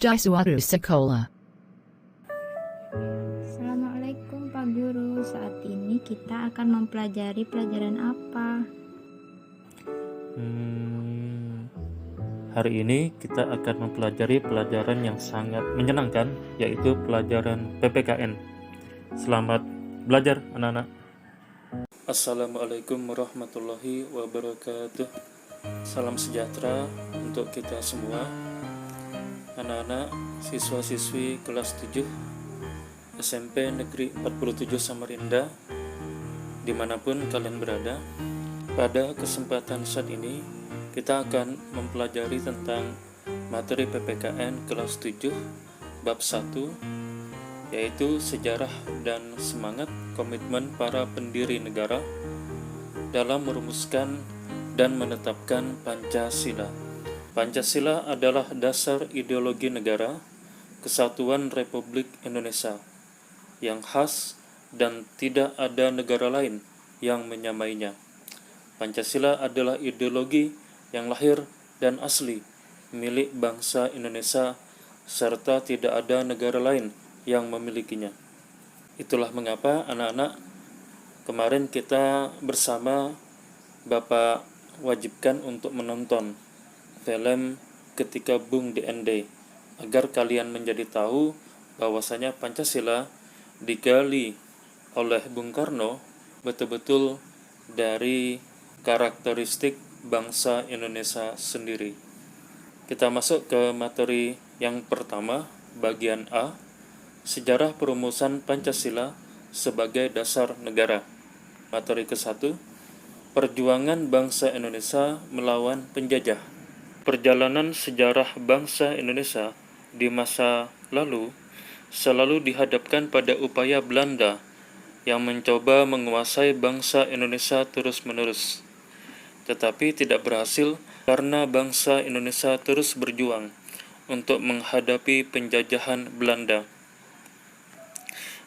Jaiswaru Sekolah. Assalamualaikum Pak Guru. Saat ini kita akan mempelajari pelajaran apa? Hari ini kita akan mempelajari pelajaran yang sangat menyenangkan, yaitu pelajaran PPKN. Selamat belajar anak-anak. Assalamualaikum warahmatullahi wabarakatuh. Salam sejahtera untuk kita semua. Anak-anak siswa-siswi kelas 7 SMP Negeri 47 Samarinda, dimanapun kalian berada. Pada kesempatan saat ini kita akan mempelajari tentang materi PPKN kelas 7 bab 1, yaitu sejarah dan semangat komitmen para pendiri negara dalam merumuskan dan menetapkan Pancasila. Pancasila adalah dasar ideologi negara Kesatuan Republik Indonesia yang khas dan tidak ada negara lain yang menyamainya. Pancasila adalah ideologi yang lahir dan asli milik bangsa Indonesia serta tidak ada negara lain yang memilikinya. Itulah mengapa anak-anak kemarin kita bersama Bapak wajibkan untuk menonton film Ketika Bung DND agar kalian menjadi tahu bahwasanya Pancasila digali oleh Bung Karno betul-betul dari karakteristik bangsa Indonesia sendiri. Kita masuk ke materi yang pertama, bagian A, sejarah perumusan Pancasila sebagai dasar negara. Materi ke-1, perjuangan bangsa Indonesia melawan penjajah. Perjalanan sejarah bangsa Indonesia di masa lalu selalu dihadapkan pada upaya Belanda yang mencoba menguasai bangsa Indonesia terus-menerus, tetapi tidak berhasil karena bangsa Indonesia terus berjuang untuk menghadapi penjajahan Belanda.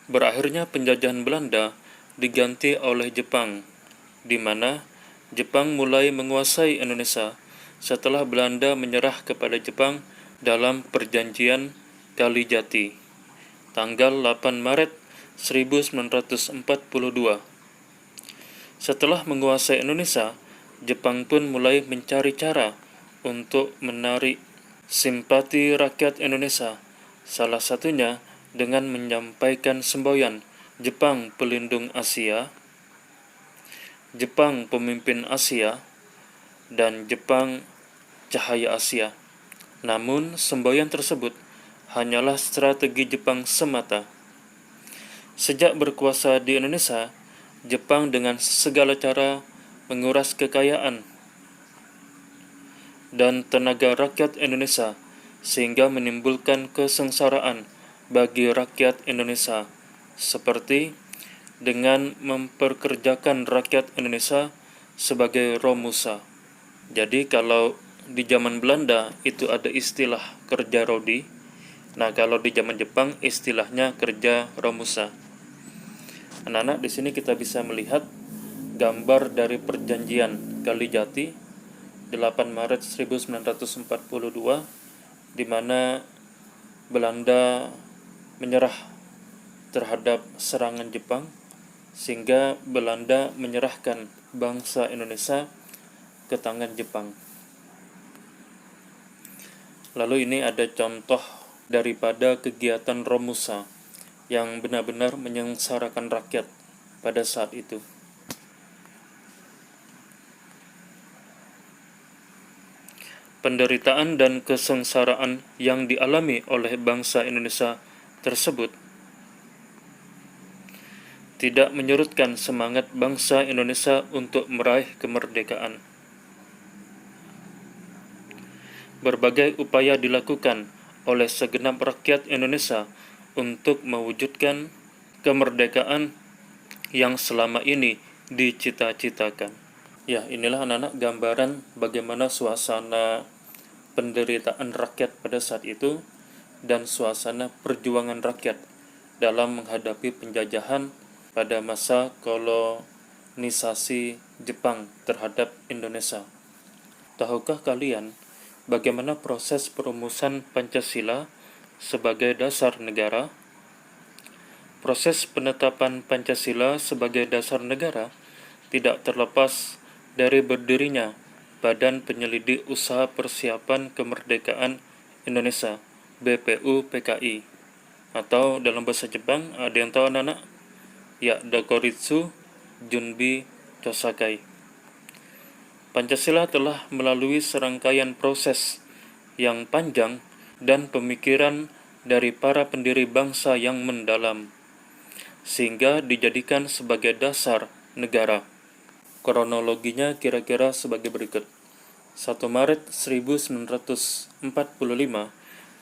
Berakhirnya penjajahan Belanda diganti oleh Jepang, di mana Jepang mulai menguasai Indonesia setelah Belanda menyerah kepada Jepang dalam Perjanjian Kalijati, tanggal 8 Maret 1942. Setelah menguasai Indonesia, Jepang pun mulai mencari cara untuk menarik simpati rakyat Indonesia, salah satunya dengan menyampaikan semboyan Jepang pelindung Asia, Jepang pemimpin Asia, dan Jepang cahaya Asia. Namun semboyan tersebut hanyalah strategi Jepang semata. Sejak berkuasa di Indonesia, Jepang dengan segala cara menguras kekayaan dan tenaga rakyat Indonesia sehingga menimbulkan kesengsaraan bagi rakyat Indonesia, seperti dengan memperkerjakan rakyat Indonesia sebagai romusa. Jadi kalau di zaman Belanda itu ada istilah kerja rodi, nah kalau di zaman Jepang istilahnya kerja romusa. Anak-anak, di sini kita bisa melihat gambar dari Perjanjian Kalijati 8 Maret 1942, di mana Belanda menyerah terhadap serangan Jepang sehingga Belanda menyerahkan bangsa Indonesia ke tangan Jepang. Lalu ini ada contoh daripada kegiatan Romusa yang benar-benar menyengsarakan rakyat pada saat itu. Penderitaan dan kesengsaraan yang dialami oleh bangsa Indonesia tersebut tidak menyurutkan semangat bangsa Indonesia untuk meraih kemerdekaan. Berbagai upaya dilakukan oleh segenap rakyat Indonesia untuk mewujudkan kemerdekaan yang selama ini dicita-citakan. Ya, inilah anak-anak gambaran bagaimana suasana penderitaan rakyat pada saat itu dan suasana perjuangan rakyat dalam menghadapi penjajahan pada masa kolonisasi Jepang terhadap Indonesia. Tahukah kalian bagaimana proses perumusan Pancasila sebagai dasar negara. Proses penetapan Pancasila sebagai dasar negara tidak terlepas dari berdirinya Badan Penyelidik Usaha Persiapan Kemerdekaan Indonesia (BPUPKI), atau dalam bahasa Jepang, ada yang tahu anak-anak? Ya, Dakoritsu Junbi Chosakai. Pancasila telah melalui serangkaian proses yang panjang dan pemikiran dari para pendiri bangsa yang mendalam, sehingga dijadikan sebagai dasar negara. Kronologinya kira-kira sebagai berikut. 1 Maret 1945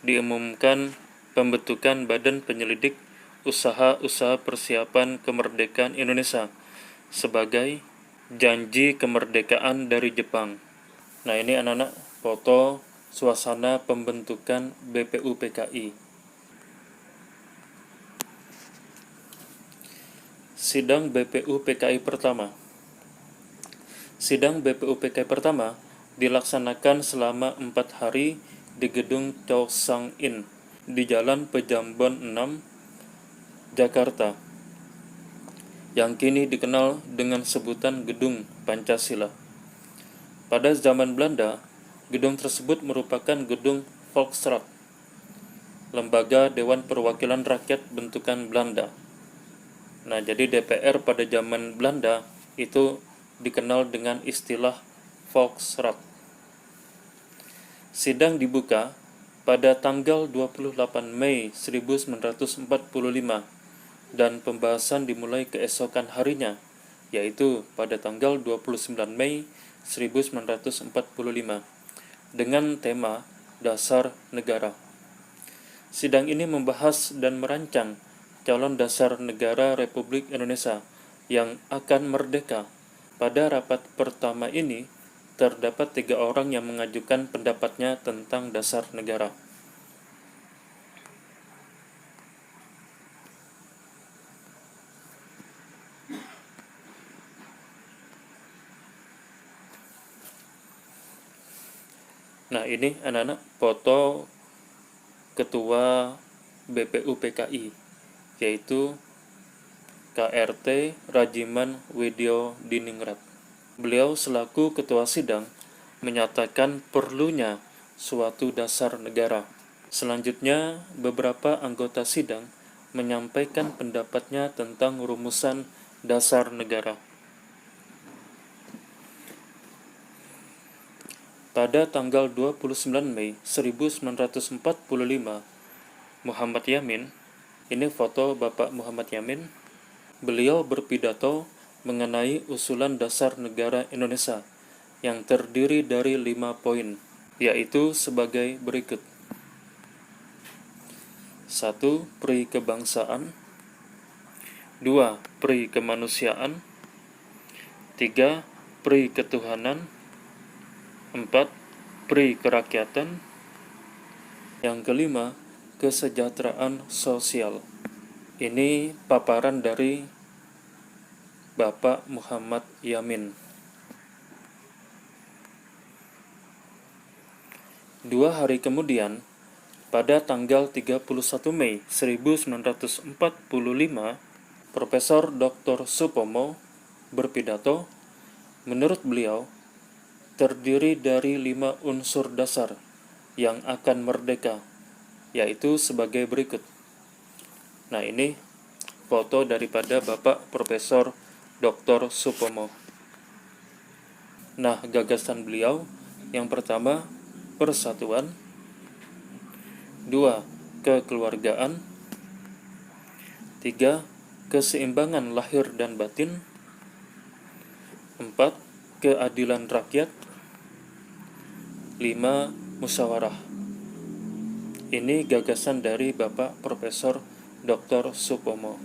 diumumkan pembentukan Badan Penyelidik Usaha-Usaha Persiapan Kemerdekaan Indonesia sebagai janji kemerdekaan dari Jepang. Nah, ini anak-anak foto suasana pembentukan BPUPKI. Sidang BPUPKI pertama. Sidang BPUPKI pertama dilaksanakan selama 4 hari di Gedung Chongsang-in di Jalan Pejambon 6, Jakarta, yang kini dikenal dengan sebutan Gedung Pancasila. Pada zaman Belanda, gedung tersebut merupakan gedung Volksraad, lembaga Dewan Perwakilan Rakyat bentukan Belanda. Nah, jadi DPR pada zaman Belanda itu dikenal dengan istilah Volksraad. Sidang dibuka pada tanggal 28 Mei 1945 dan pembahasan dimulai keesokan harinya, yaitu pada tanggal 29 Mei 1945 dengan tema Dasar Negara. Sidang ini membahas dan merancang calon dasar negara Republik Indonesia yang akan merdeka. Pada rapat pertama ini, terdapat 3 orang yang mengajukan pendapatnya tentang dasar negara. Nah, ini anak-anak foto Ketua BPUPKI, yaitu KRT Rajiman Widyo Diningrat. Beliau selaku ketua sidang menyatakan perlunya suatu dasar negara. Selanjutnya, beberapa anggota sidang menyampaikan pendapatnya tentang rumusan dasar negara. Pada tanggal 29 Mei 1945, Muhammad Yamin, ini foto Bapak Muhammad Yamin, beliau berpidato mengenai usulan dasar negara Indonesia yang terdiri dari 5 poin, yaitu sebagai berikut. 1. Pri kebangsaan. 2. Pri kemanusiaan. 3. Pri ketuhanan. 4. Pri kerakyatan. Yang kelima, kesejahteraan sosial. Ini paparan dari Bapak Muhammad Yamin. 2 hari kemudian, pada tanggal 31 Mei 1945, Profesor Dr. Supomo berpidato. Menurut beliau, terdiri dari 5 unsur dasar yang akan merdeka, yaitu sebagai berikut. Nah, ini foto daripada Bapak Profesor Dr. Supomo. Nah, gagasan beliau yang pertama, persatuan. 2. Kekeluargaan. 3. Keseimbangan lahir dan batin. 4. Keadilan rakyat. 5. Musyawarah. Ini gagasan dari Bapak Profesor Dr. Supomo.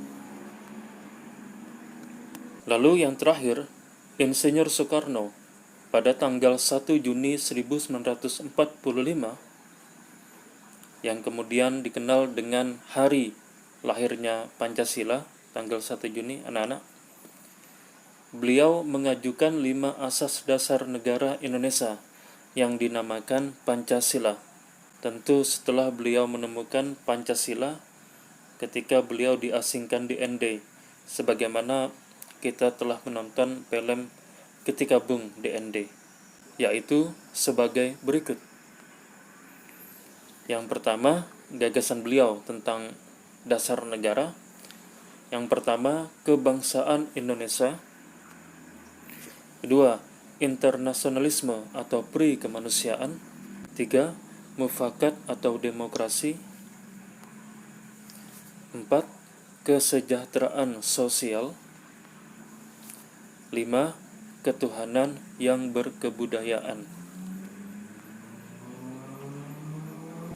Lalu yang terakhir, Insinyur Soekarno pada tanggal 1 Juni 1945, yang kemudian dikenal dengan hari lahirnya Pancasila, tanggal 1 Juni, anak-anak. Beliau mengajukan 5 asas dasar negara Indonesia yang dinamakan Pancasila. tentu setelah beliau menemukan Pancasila ketika beliau diasingkan di ND, sebagaimana kita telah menonton film Ketika Bung di ND, yaitu sebagai berikut. Yang pertama, gagasan beliau tentang dasar negara. Yang pertama, kebangsaan Indonesia. Kedua, internasionalisme atau pri-kemanusiaan. Tiga, mufakat atau demokrasi. Empat, kesejahteraan sosial. Lima, ketuhanan yang berkebudayaan.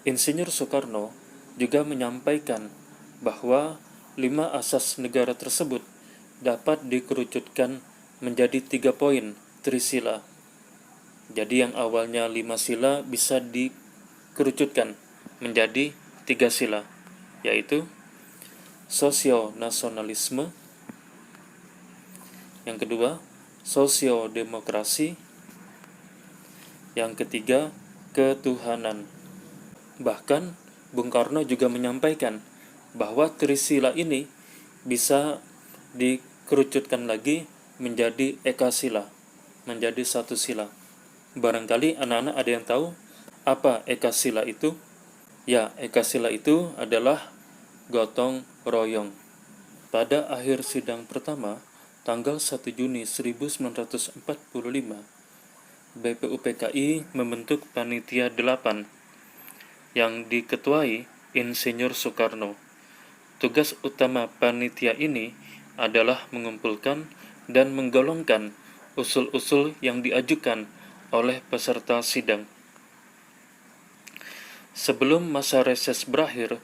Insinyur Soekarno juga menyampaikan bahwa 5 asas negara tersebut dapat dikerucutkan menjadi 3 poin Trisila. Jadi yang awalnya 5 sila bisa dikerucutkan menjadi 3 sila, yaitu sosio-nasionalisme, yang kedua sosio-demokrasi, yang ketiga ketuhanan. Bahkan Bung Karno juga menyampaikan bahwa Trisila ini bisa dikerucutkan lagi menjadi Ekasila, menjadi 1 sila. Barangkali anak-anak ada yang tahu apa Ekasila itu? Ya, Ekasila itu adalah gotong royong. Pada akhir sidang pertama, tanggal 1 Juni 1945, BPUPKI membentuk Panitia 8 yang diketuai Insinyur Soekarno. Tugas utama panitia ini adalah mengumpulkan dan menggolongkan usul-usul yang diajukan oleh peserta sidang. Sebelum masa reses berakhir,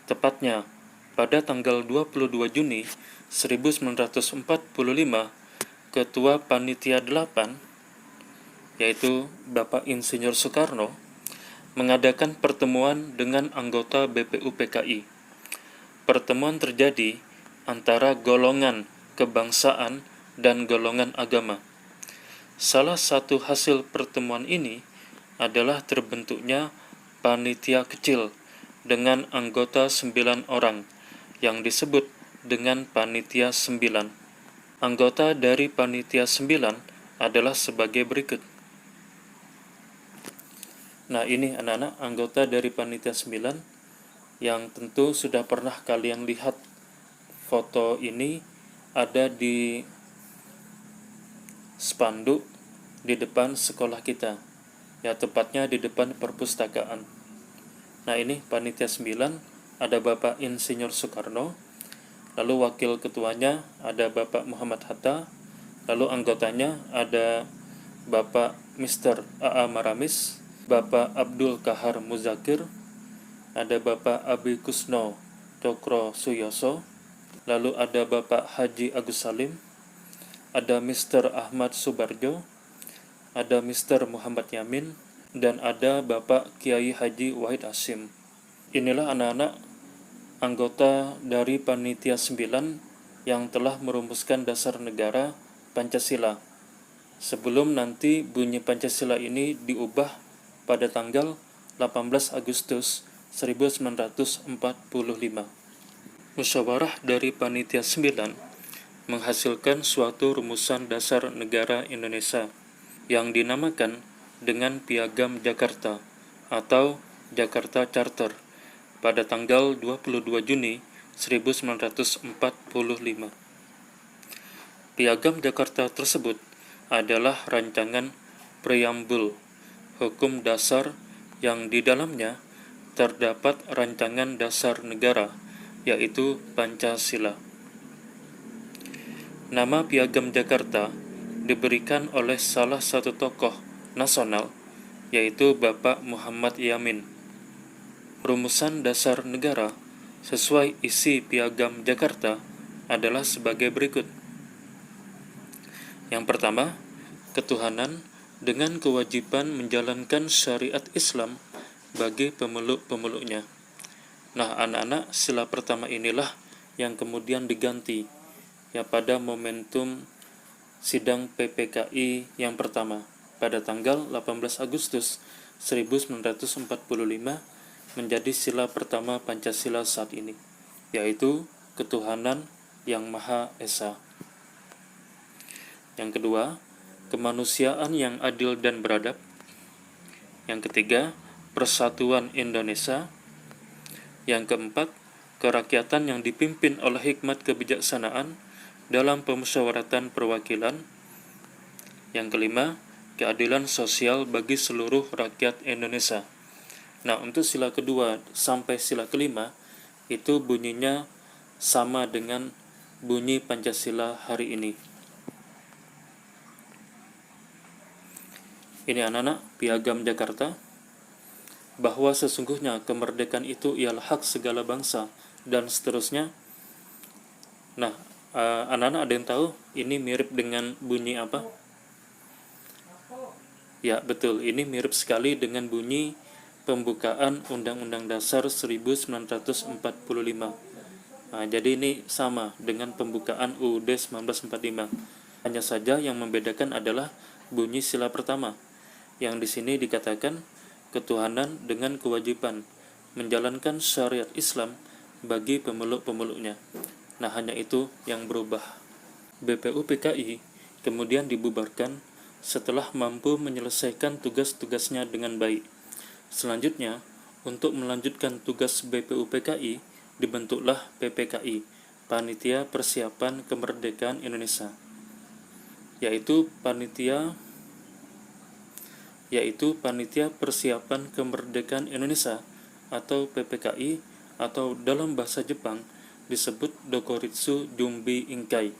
tepatnya pada tanggal 22 Juni 1945, Ketua Panitia 8, yaitu Bapak Insinyur Soekarno, mengadakan pertemuan dengan anggota BPUPKI. Pertemuan terjadi antara golongan kebangsaan dan golongan agama. Salah satu hasil pertemuan ini adalah terbentuknya panitia kecil dengan anggota 9 orang yang disebut dengan Panitia 9. Anggota dari Panitia 9 adalah sebagai berikut. Nah, ini anak-anak anggota dari Panitia 9 yang tentu sudah pernah kalian lihat. Foto ini ada di spanduk di depan sekolah kita, ya tepatnya di depan perpustakaan. Nah, ini Panitia 9, ada Bapak Insinyur Soekarno, lalu wakil ketuanya ada Bapak Muhammad Hatta, lalu anggotanya ada Bapak Mr. A.A. Maramis, Bapak Abdul Kahar Muzakir, ada Bapak Abi Kusno Cokro Suyoso, lalu ada Bapak Haji Agus Salim, ada Mr. Ahmad Subarjo, ada Mr. Muhammad Yamin, dan ada Bapak Kiai Haji Wahid Hasyim. Inilah anak-anak anggota dari Panitia 9 yang telah merumuskan dasar negara Pancasila. Sebelum nanti bunyi Pancasila ini diubah pada tanggal 18 Agustus 1945. Musyawarah dari Panitia 9 menghasilkan suatu rumusan dasar negara Indonesia yang dinamakan dengan Piagam Jakarta atau Jakarta Charter pada tanggal 22 Juni 1945. Piagam Jakarta tersebut adalah rancangan preambul hukum dasar yang di dalamnya terdapat rancangan dasar negara, yaitu Pancasila. Nama Piagam Jakarta diberikan oleh salah satu tokoh nasional, yaitu Bapak Muhammad Yamin. Rumusan dasar negara sesuai isi Piagam Jakarta adalah sebagai berikut. Yang pertama, ketuhanan dengan kewajiban menjalankan syariat Islam bagi pemeluk-pemeluknya. Nah, anak-anak, sila pertama inilah yang kemudian diganti ya pada momentum sidang PPKI yang pertama pada tanggal 18 Agustus 1945 menjadi sila pertama Pancasila saat ini, yaitu ketuhanan yang Maha Esa. Yang kedua, kemanusiaan yang adil dan beradab. Yang ketiga, persatuan Indonesia. Yang keempat, kerakyatan yang dipimpin oleh hikmat kebijaksanaan dalam pemusyawaratan perwakilan. Yang kelima, keadilan sosial bagi seluruh rakyat Indonesia. Nah, untuk sila kedua sampai sila kelima itu bunyinya sama dengan bunyi Pancasila hari ini. Ini anak-anak Piagam Jakarta, bahwa sesungguhnya kemerdekaan itu ialah hak segala bangsa, dan seterusnya. Nah, anak-anak ada yang tahu ini mirip dengan bunyi apa? Ya, betul, ini mirip sekali dengan bunyi pembukaan Undang-Undang Dasar 1945. Nah, jadi ini sama dengan pembukaan UUD 1945. Hanya saja yang membedakan adalah bunyi sila pertama, yang di sini dikatakan ketuhanan dengan kewajiban menjalankan syariat Islam bagi pemeluk-pemeluknya. Nah, hanya itu yang berubah. BPUPKI kemudian dibubarkan setelah mampu menyelesaikan tugas-tugasnya dengan baik. Selanjutnya, untuk melanjutkan tugas BPUPKI, dibentuklah PPKI, Panitia Persiapan Kemerdekaan Indonesia, yaitu Panitia Persiapan Kemerdekaan Indonesia atau PPKI, atau dalam bahasa Jepang disebut Dokuritsu Jumbi Inkai,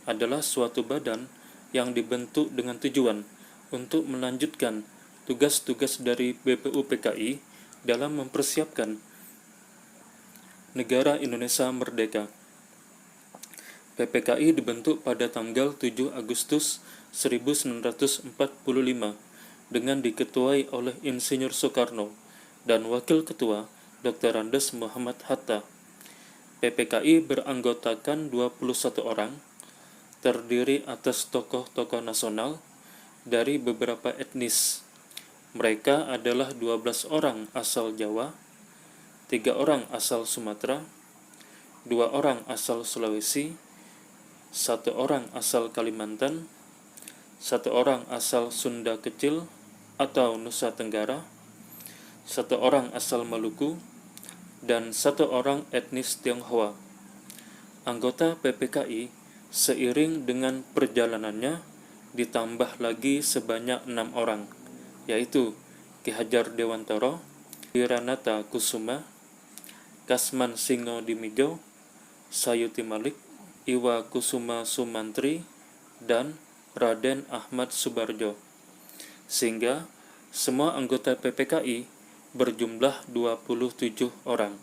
adalah suatu badan yang dibentuk dengan tujuan untuk melanjutkan tugas-tugas dari BPUPKI dalam mempersiapkan negara Indonesia merdeka. PPKI dibentuk pada tanggal 7 Agustus 1945 dengan diketuai oleh Insinyur Soekarno dan Wakil Ketua Dr. Andes Muhammad Hatta. PPKI beranggotakan 21 orang, terdiri atas tokoh-tokoh nasional dari beberapa etnis. Mereka adalah 12 orang asal Jawa, 3 orang asal Sumatera, 2 orang asal Sulawesi, 1 orang asal Kalimantan, 1 orang asal Sunda Kecil atau Nusa Tenggara, 1 orang asal Maluku, dan 1 orang etnis Tionghoa. Anggota PPKI seiring dengan perjalanannya ditambah lagi sebanyak 6 orang, yaitu Ki Hajar Dewantara, Wiranata Kusuma, Kasman Singo Dimijo, Sayuti Malik, Iwa Kusuma Sumantri, dan Raden Ahmad Subarjo, sehingga semua anggota PPKI berjumlah 27 orang.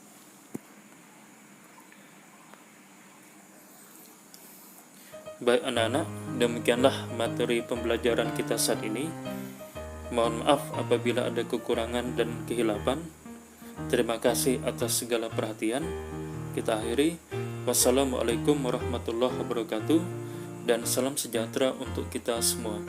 Baik anak-anak, demikianlah materi pembelajaran kita saat ini. Mohon maaf apabila ada kekurangan dan kehilapan. Terima kasih atas segala perhatian. Kita akhiri. Wassalamualaikum warahmatullahi wabarakatuh, dan salam sejahtera untuk kita semua.